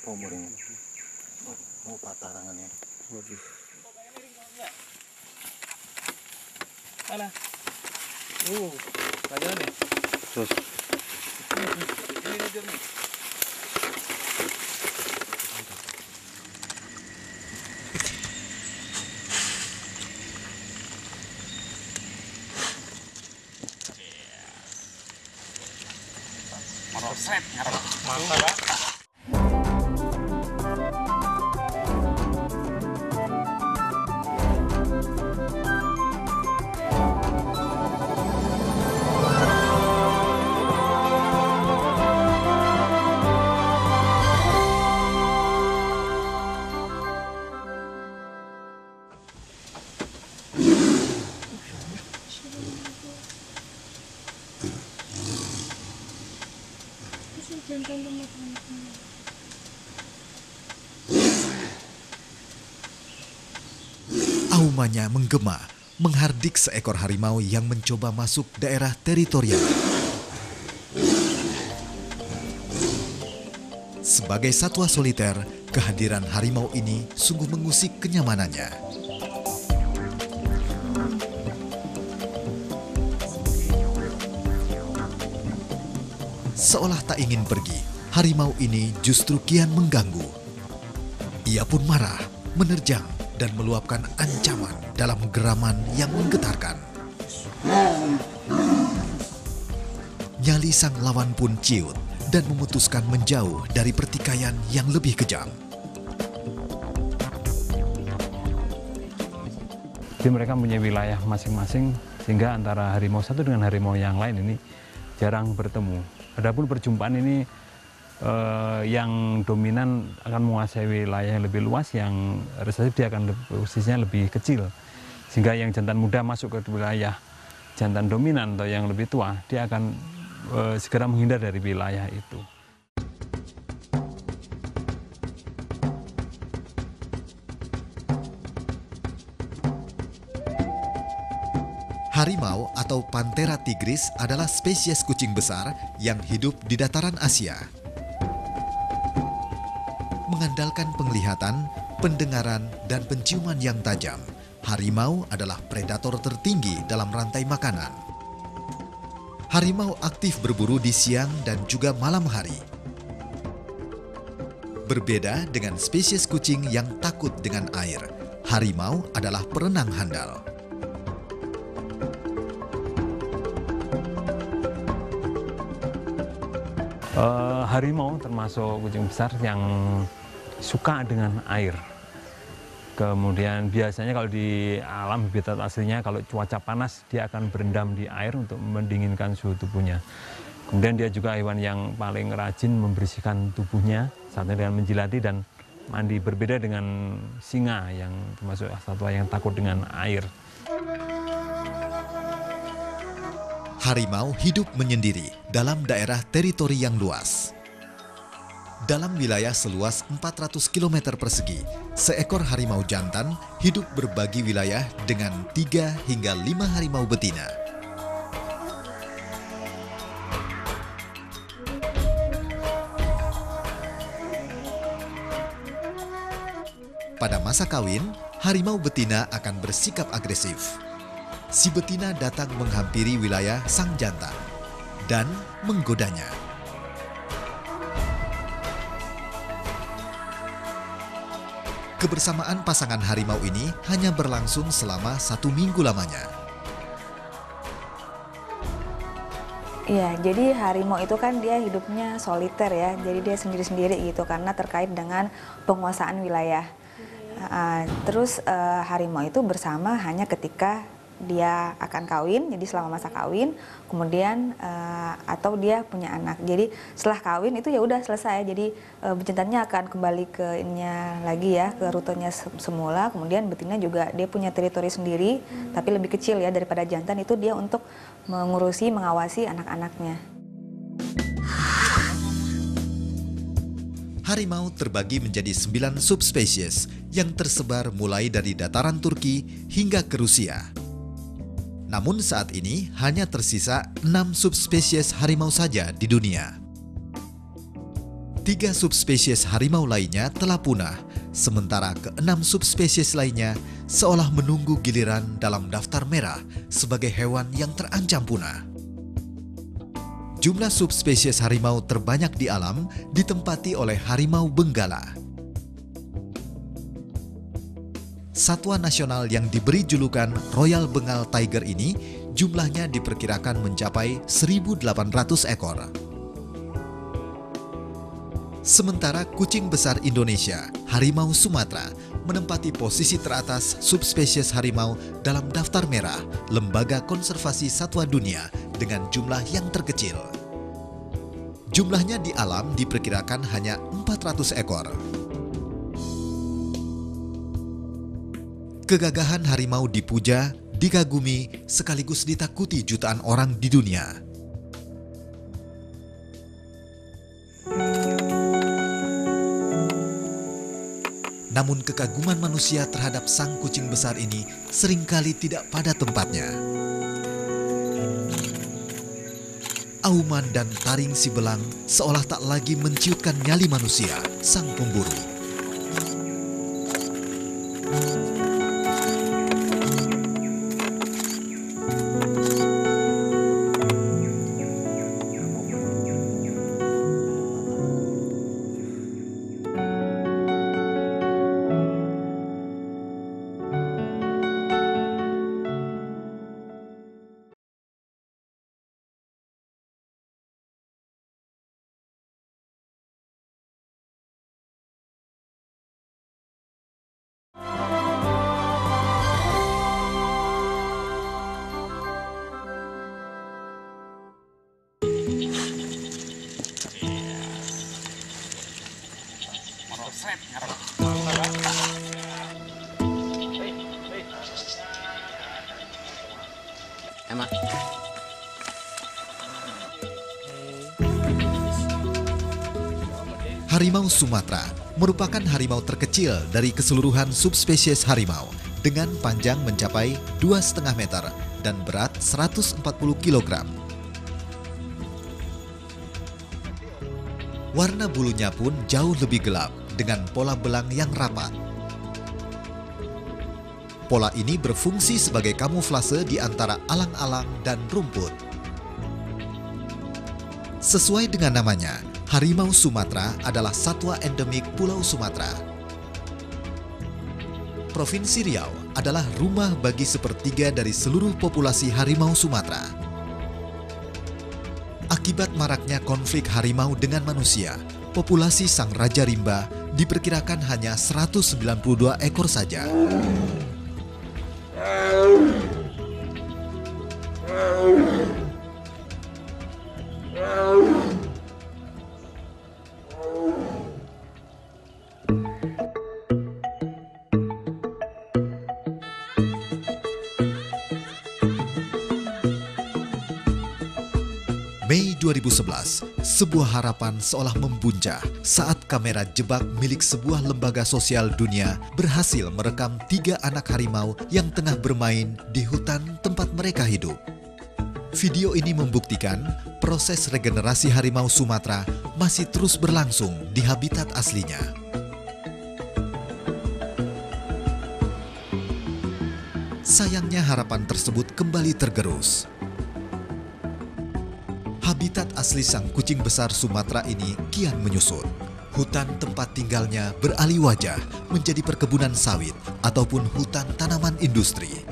Berapa umurnya? Oh, patah tangannya. Waduh. Mana? Pelajaran nih. Terus Ini jujur nih. Mantap, Pak. Aumanya menggema, menghardik seekor harimau yang mencoba masuk daerah teritorial. Sebagai satwa soliter, kehadiran harimau ini sungguh mengusik kenyamanannya. Seolah tak ingin pergi, harimau ini justru kian mengganggu. Ia pun marah, menerjang, dan meluapkan ancaman dalam geraman yang menggetarkan. Nyali sang lawan pun ciut dan memutuskan menjauh dari pertikaian yang lebih kejam. Jadi mereka punya wilayah masing-masing, sehingga antara harimau satu dengan harimau yang lain ini jarang bertemu. Adapun perjumpaan ini yang dominan akan menguasai wilayah yang lebih luas, yang resesif dia akan posisinya lebih kecil. Sehingga yang jantan muda masuk ke wilayah jantan dominan atau yang lebih tua, dia akan segera menghindar dari wilayah itu. Harimau atau Panthera tigris adalah spesies kucing besar yang hidup di dataran Asia. Mengandalkan penglihatan, pendengaran, dan penciuman yang tajam, harimau adalah predator tertinggi dalam rantai makanan. Harimau aktif berburu di siang dan juga malam hari. Berbeda dengan spesies kucing yang takut dengan air, harimau adalah perenang handal. Harimau termasuk kucing besar yang suka dengan air. Kemudian biasanya kalau di alam habitat aslinya, kalau cuaca panas dia akan berendam di air untuk mendinginkan suhu tubuhnya. Kemudian dia juga hewan yang paling rajin membersihkan tubuhnya, saatnya dengan menjilati dan mandi. Berbeda dengan singa yang termasuk satwa yang takut dengan air. Harimau hidup menyendiri dalam daerah teritori yang luas. Dalam wilayah seluas 400 km persegi, seekor harimau jantan hidup berbagi wilayah dengan 3 hingga 5 harimau betina. Pada masa kawin, harimau betina akan bersikap agresif. Si betina datang menghampiri wilayah sang jantan dan menggodanya. Kebersamaan pasangan harimau ini hanya berlangsung selama 1 minggu lamanya. Iya, jadi harimau itu kan dia hidupnya soliter ya, jadi dia sendiri-sendiri gitu karena terkait dengan penguasaan wilayah. Terus harimau itu bersama hanya ketika dia akan kawin, jadi selama masa kawin, kemudian atau dia punya anak. Jadi setelah kawin itu ya udah selesai. Jadi bejantannya akan kembali ke ininya lagi ya, ke rutenya semula. Kemudian betina juga dia punya teritori sendiri, tapi lebih kecil ya daripada jantan. Itu dia untuk mengurusi, mengawasi anak-anaknya. Harimau terbagi menjadi 9 subspesies yang tersebar mulai dari dataran Turki hingga ke Rusia. Namun saat ini hanya tersisa 6 subspesies harimau saja di dunia. 3 subspesies harimau lainnya telah punah, sementara ke-6 subspesies lainnya seolah menunggu giliran dalam daftar merah sebagai hewan yang terancam punah. Jumlah subspesies harimau terbanyak di alam ditempati oleh harimau benggala. Satwa nasional yang diberi julukan Royal Bengal Tiger ini jumlahnya diperkirakan mencapai 1.800 ekor. Sementara kucing besar Indonesia, harimau Sumatera, menempati posisi teratas subspesies harimau dalam daftar merah Lembaga Konservasi Satwa Dunia dengan jumlah yang terkecil. Jumlahnya di alam diperkirakan hanya 400 ekor. Kegagahan harimau dipuja, dikagumi, sekaligus ditakuti jutaan orang di dunia. Namun kekaguman manusia terhadap sang kucing besar ini seringkali tidak pada tempatnya. Auman dan taring si belang seolah tak lagi menciutkan nyali manusia, sang pemburu. Emang. Harimau Sumatera merupakan harimau terkecil dari keseluruhan subspesies harimau dengan panjang mencapai 2,5 meter dan berat 140 kg. Warna bulunya pun jauh lebih gelap dengan pola belang yang rapat. Pola ini berfungsi sebagai kamuflase di antara alang-alang dan rumput. Sesuai dengan namanya, harimau Sumatera adalah satwa endemik Pulau Sumatera. Provinsi Riau adalah rumah bagi sepertiga dari seluruh populasi harimau Sumatera. Akibat maraknya konflik harimau dengan manusia, populasi sang Raja Rimba diperkirakan hanya 192 ekor saja. Mei 2011, sebuah harapan seolah membuncah saat kamera jebak milik sebuah lembaga sosial dunia berhasil merekam 3 anak harimau yang tengah bermain di hutan tempat mereka hidup. Video ini membuktikan proses regenerasi harimau Sumatera masih terus berlangsung di habitat aslinya. Sayangnya harapan tersebut kembali tergerus. Habitat asli sang kucing besar Sumatera ini kian menyusut. Hutan tempat tinggalnya beralih wajah menjadi perkebunan sawit ataupun hutan tanaman industri.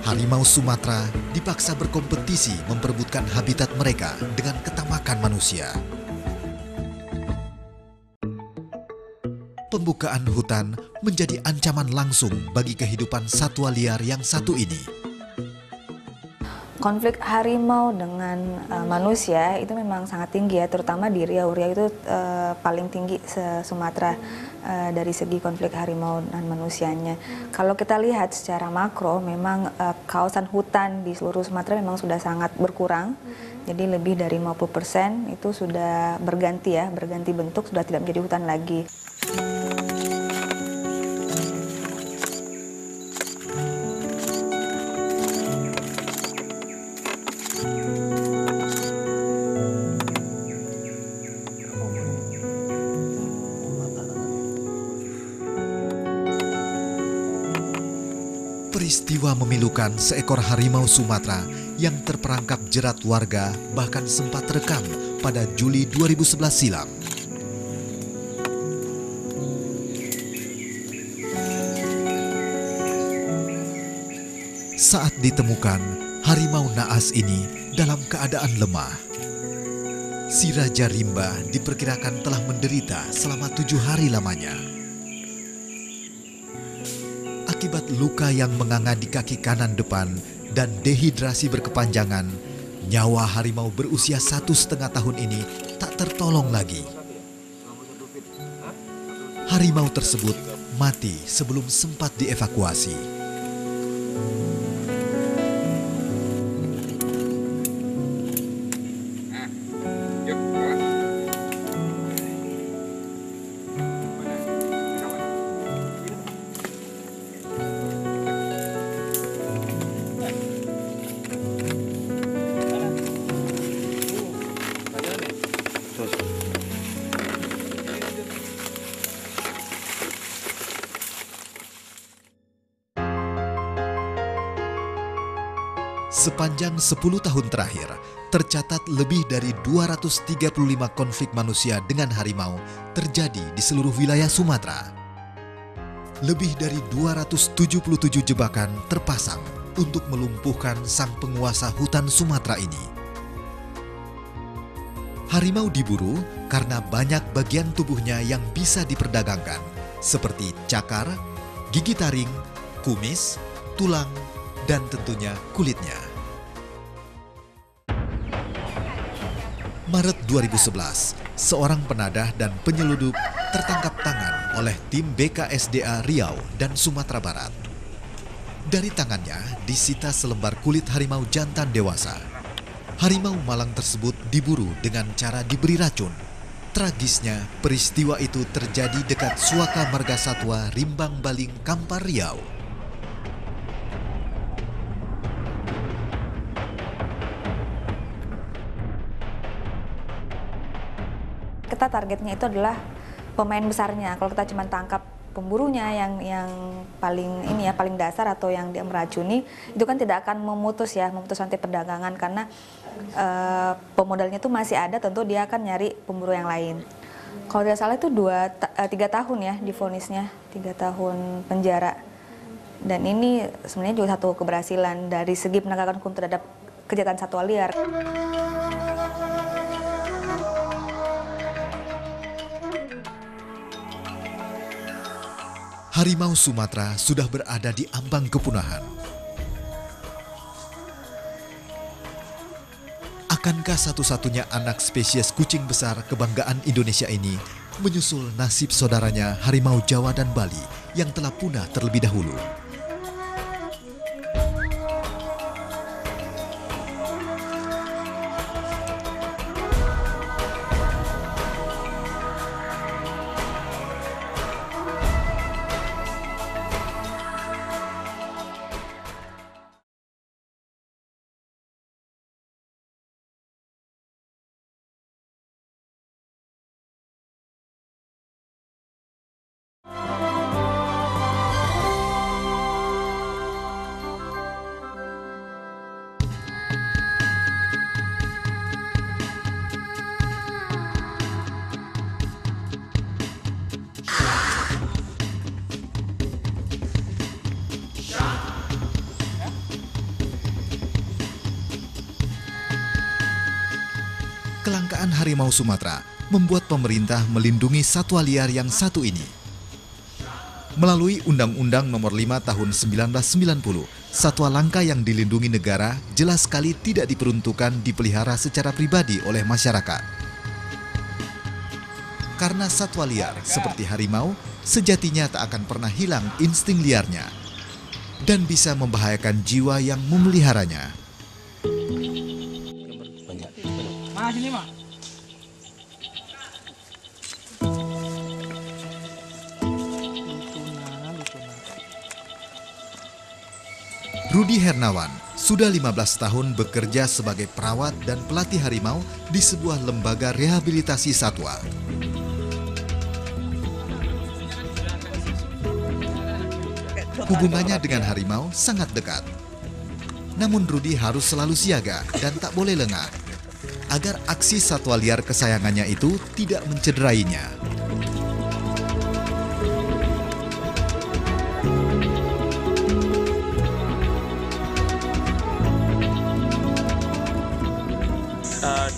Harimau Sumatera dipaksa berkompetisi memperebutkan habitat mereka dengan ketamakan manusia. Pembukaan hutan menjadi ancaman langsung bagi kehidupan satwa liar yang satu ini. Konflik harimau dengan manusia itu memang sangat tinggi ya, terutama di Riau. Riau itu paling tinggi se-Sumatera dari segi konflik harimau dan manusianya. Kalau kita lihat secara makro, memang kawasan hutan di seluruh Sumatera memang sudah sangat berkurang. Jadi lebih dari 50% itu sudah berganti bentuk, sudah tidak menjadi hutan lagi. Peristiwa memilukan seekor harimau Sumatera yang terperangkap jerat warga bahkan sempat rekam pada Juli 2011 silam. Saat ditemukan, harimau naas ini dalam keadaan lemah. Si Raja Rimba diperkirakan telah menderita selama 7 hari lamanya. Akibat luka yang menganga di kaki kanan depan dan dehidrasi berkepanjangan, nyawa harimau berusia 1,5 tahun ini tak tertolong lagi. Harimau tersebut mati sebelum sempat dievakuasi. Sepanjang 10 tahun terakhir, tercatat lebih dari 235 konflik manusia dengan harimau terjadi di seluruh wilayah Sumatera. Lebih dari 277 jebakan terpasang untuk melumpuhkan sang penguasa hutan Sumatera ini. Harimau diburu karena banyak bagian tubuhnya yang bisa diperdagangkan, seperti cakar, gigi taring, kumis, tulang, dan tentunya kulitnya. Maret 2011, seorang penadah dan penyeludup tertangkap tangan oleh tim BKSDA Riau dan Sumatera Barat. Dari tangannya disita selembar kulit harimau jantan dewasa. Harimau malang tersebut diburu dengan cara diberi racun. Tragisnya, peristiwa itu terjadi dekat Suaka Margasatwa Rimbang Baling, Kampar Riau. Kita targetnya itu adalah pemain besarnya. Kalau kita cuma tangkap pemburunya yang paling dasar atau yang dia meracuni, itu kan tidak akan memutus rantai perdagangan karena pemodalnya itu masih ada, tentu dia akan nyari pemburu yang lain. Kalau tidak salah itu 3 tahun ya divonisnya, 3 tahun penjara. Dan ini sebenarnya juga satu keberhasilan dari segi penegakan hukum terhadap kejahatan satwa liar. Harimau Sumatera sudah berada di ambang kepunahan. Akankah satu-satunya anak spesies kucing besar kebanggaan Indonesia ini menyusul nasib saudaranya harimau Jawa dan Bali yang telah punah terlebih dahulu? Kelangkaan harimau Sumatera membuat pemerintah melindungi satwa liar yang satu ini. Melalui Undang-Undang Nomor 5 Tahun 1990, satwa langka yang dilindungi negara jelas sekali tidak diperuntukkan dipelihara secara pribadi oleh masyarakat. Karena satwa liar seperti harimau sejatinya tak akan pernah hilang insting liarnya dan bisa membahayakan jiwa yang memeliharanya. Sini, Mak. Rudi Hernawan sudah 15 tahun bekerja sebagai perawat dan pelatih harimau di sebuah lembaga rehabilitasi satwa. Hubungannya dengan harimau sangat dekat. Namun Rudi harus selalu siaga dan tak boleh lengah agar aksi satwa liar kesayangannya itu tidak mencederainya.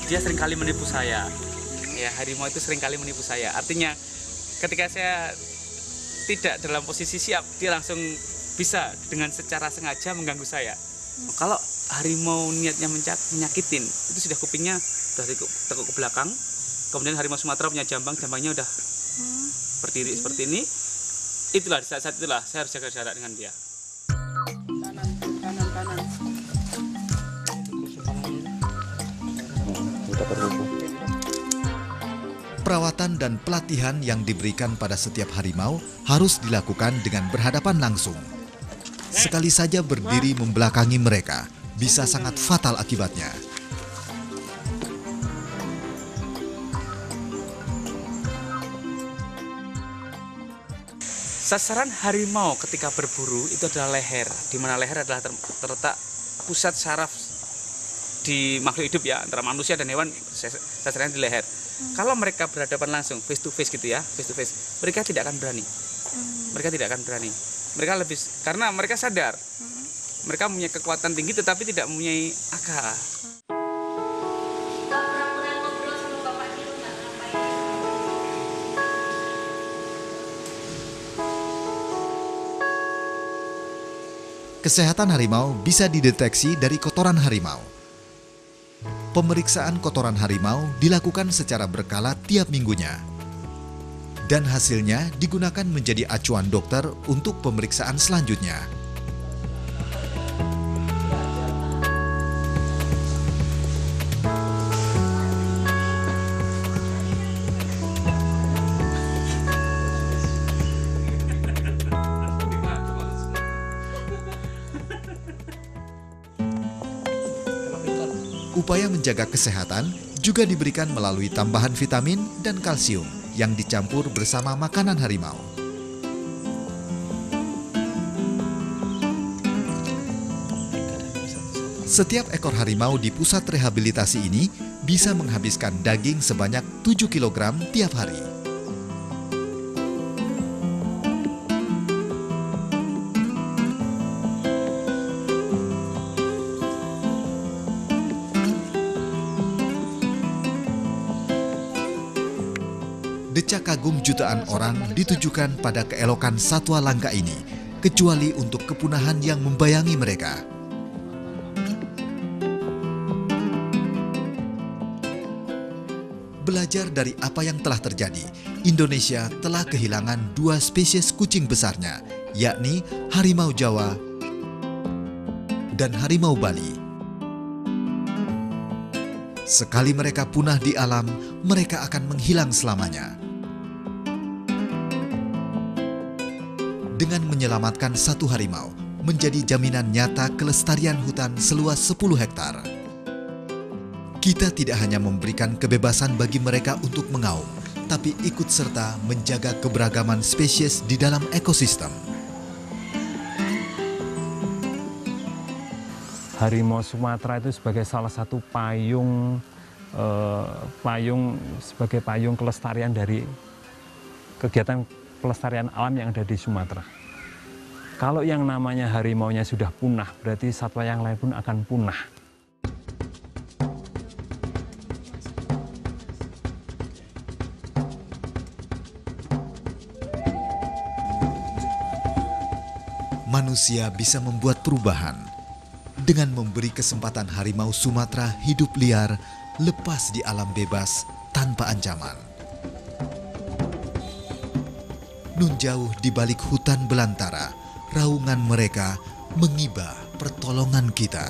Dia seringkali menipu saya. Ya, harimau itu seringkali menipu saya. Artinya ketika saya tidak dalam posisi siap, dia langsung bisa dengan secara sengaja mengganggu saya. Kalau harimau niatnya menyakitin, itu sudah kupingnya sudah tekuk ke belakang. Kemudian harimau Sumatera punya jambangnya udah berdiri seperti ini. Itulah di saat itulah saya harus jaga jarak dengan dia. Kanan. Perawatan dan pelatihan yang diberikan pada setiap harimau harus dilakukan dengan berhadapan langsung. Sekali saja berdiri membelakangi mereka, bisa sangat fatal akibatnya. Sasaran harimau ketika berburu itu adalah leher, di mana leher adalah terletak pusat saraf di makhluk hidup ya, antara manusia dan hewan, sasarannya di leher. Kalau mereka berhadapan langsung, face to face gitu ya, face to face, mereka tidak akan berani. Mereka tidak akan berani. Mereka lebih, karena mereka sadar, mereka mempunyai kekuatan tinggi tetapi tidak mempunyai akal. Kesehatan harimau bisa dideteksi dari kotoran harimau. Pemeriksaan kotoran harimau dilakukan secara berkala tiap minggunya. Dan hasilnya digunakan menjadi acuan dokter untuk pemeriksaan selanjutnya. Upaya menjaga kesehatan juga diberikan melalui tambahan vitamin dan kalsium yang dicampur bersama makanan harimau. Setiap ekor harimau di pusat rehabilitasi ini bisa menghabiskan daging sebanyak 7 kg tiap hari. Decak kagum jutaan orang ditujukan pada keelokan satwa langka ini, kecuali untuk kepunahan yang membayangi mereka. Belajar dari apa yang telah terjadi, Indonesia telah kehilangan 2 spesies kucing besarnya, yakni harimau Jawa dan harimau Bali. Sekali mereka punah di alam, mereka akan menghilang selamanya. Dengan menyelamatkan satu harimau, menjadi jaminan nyata kelestarian hutan seluas 10 hektar. Kita tidak hanya memberikan kebebasan bagi mereka untuk mengaum, tapi ikut serta menjaga keberagaman spesies di dalam ekosistem. Harimau Sumatera itu sebagai salah satu sebagai payung kelestarian dari kegiatan pelestarian alam yang ada di Sumatera. Kalau yang namanya harimaunya sudah punah, berarti satwa yang lain pun akan punah. Manusia bisa membuat perubahan dengan memberi kesempatan harimau Sumatera hidup liar, lepas di alam bebas tanpa ancaman. Nun jauh di balik hutan belantara, raungan mereka mengibah pertolongan kita.